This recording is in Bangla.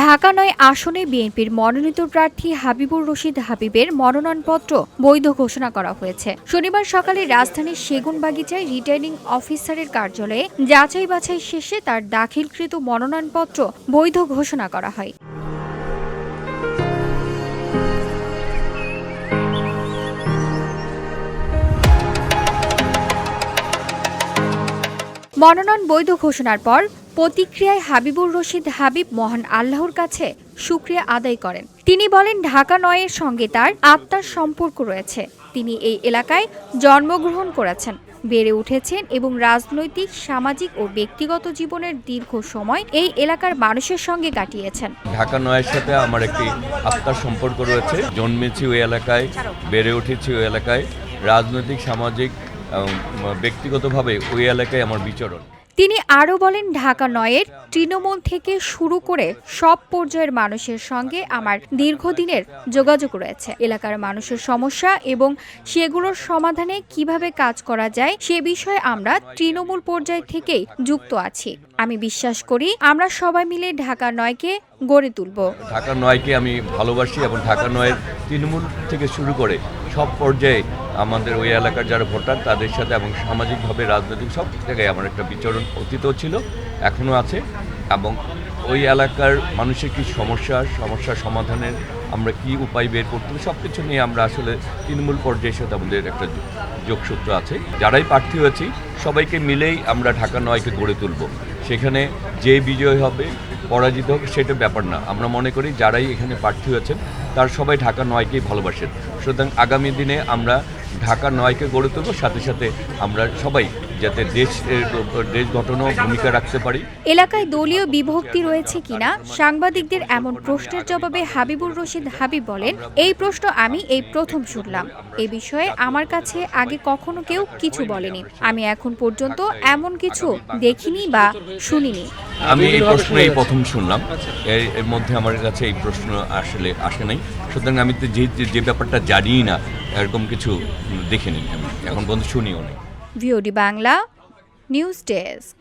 ঢাকা ৯ আসনে বিএনপির মনোনীত প্রার্থী হাবিবুর রশিদ হাবিবের মনোনয়নপত্র বৈধ ঘোষণা করা হয়েছে। শনিবার সকালে রাজধানীর সেগুনবাগিচায় রিটার্নিং অফিসারের কার্যালয়ে যাচাই বাছাই শেষে তার দাখিলকৃত মনোনয়নপত্র বৈধ ঘোষণা করা হয়। মনোনয়ন বৈধ ঘোষণার পর প্রতিক্রিয়ায় হাবিবুর রশিদ হাবিব মহান আল্লাহর কাছে শুকরিয়া আদায় করেন। তিনি বলেন, ঢাকা ৯-এর সঙ্গে তার আত্মার সম্পর্ক রয়েছে। তিনি এই এলাকায় জন্মগ্রহণ করেছেন, বেড়ে উঠেছেন এবং রাজনৈতিক, সামাজিক ও ব্যক্তিগত জীবনের দীর্ঘ সময় এই এলাকার মানুষের সঙ্গে কাটিয়েছেন। ঢাকা ৯-এর সাথে আমার একটি আত্মার সম্পর্ক রয়েছে। জন্মেছি ওই এলাকায়, বেড়ে উঠেছি ওই এলাকায়, রাজনৈতিক, সামাজিক, ব্যক্তিগতভাবে ওই এলাকায় আমার বিচরণ। তিনি আরও বলেন, ঢাকা ৯-এর তৃণমূল থেকে শুরু করে সব পর্যায়ের মানুষের সঙ্গে আমার দীর্ঘদিনের যোগাযোগ রয়েছে। এলাকার মানুষের সমস্যা এবং সেগুলোর সমাধানে কিভাবে কাজ করা যায় সে বিষয়ে আমরা তৃণমূল পর্যায় থেকেই যুক্ত আছি। আমি বিশ্বাস করি আমরা সবাই মিলে ঢাকা ৯-কে গড়ে তুলব। ঢাকা ৯-কে আমি ভালোবাসি এবং ঢাকা ৯-এর তৃণমূল থেকে শুরু করে সব পর্যায়ে আমাদের ওই এলাকার যারা ভোটার তাদের সাথে এবং সামাজিকভাবে, রাজনৈতিক সব জায়গায় আমার একটা বিচরণ অতীতও ছিল, এখনও আছে। এবং ওই এলাকার মানুষের কী সমস্যার সমাধানের আমরা কি উপায় বের করতে হবে, সব কিছু নিয়ে আমরা আসলে তৃণমূল পর্যায়ের সাথে আমাদের একটা যোগসূত্র আছে। যারাই প্রার্থী হয়েছি সবাইকে মিলেই আমরা ঢাকা ৯-কে গড়ে তুলব। সেখানে যে বিজয় হবে, পরাজিত হোক, সেটা ব্যাপার না। আমরা মনে করি যারাই এখানে প্রার্থী হয়েছেন তার সবাই ঢাকা ৯-কেই ভালোবাসেন। সুতরাং আগামী দিনে আমরা ঢাকা ৯-কে গড়ে তুলব, সাথে সাথে আমরা সবাই যাতে দেশ গঠনেও ভূমিকা রাখতে পারি। এলাকায় দলীয় বিভক্তি রয়েছে কিনা সাংবাদিকদের এমন প্রশ্নের জবাবে হাবিবুর রশিদ হাবিব বলেন, এই প্রশ্ন আমি এই প্রথম শুনলাম। এ বিষয়ে আমার কাছে আগে কখনো কেউ কিছু বলেনি। আমি এখন পর্যন্ত এমন কিছু দেখিনি বা শুনিনি। আমি এই প্রশ্ন এই প্রথম শুনলাম। এর মধ্যে আমার কাছে এই প্রশ্ন আসলে আসে নাই। সুতরাং আমি তো যে ব্যাপারটা জানিই না, এরকম কিছু দেখিনি, আমি এখন পর্যন্ত শুনিও নেই। VOD Bangla news desk.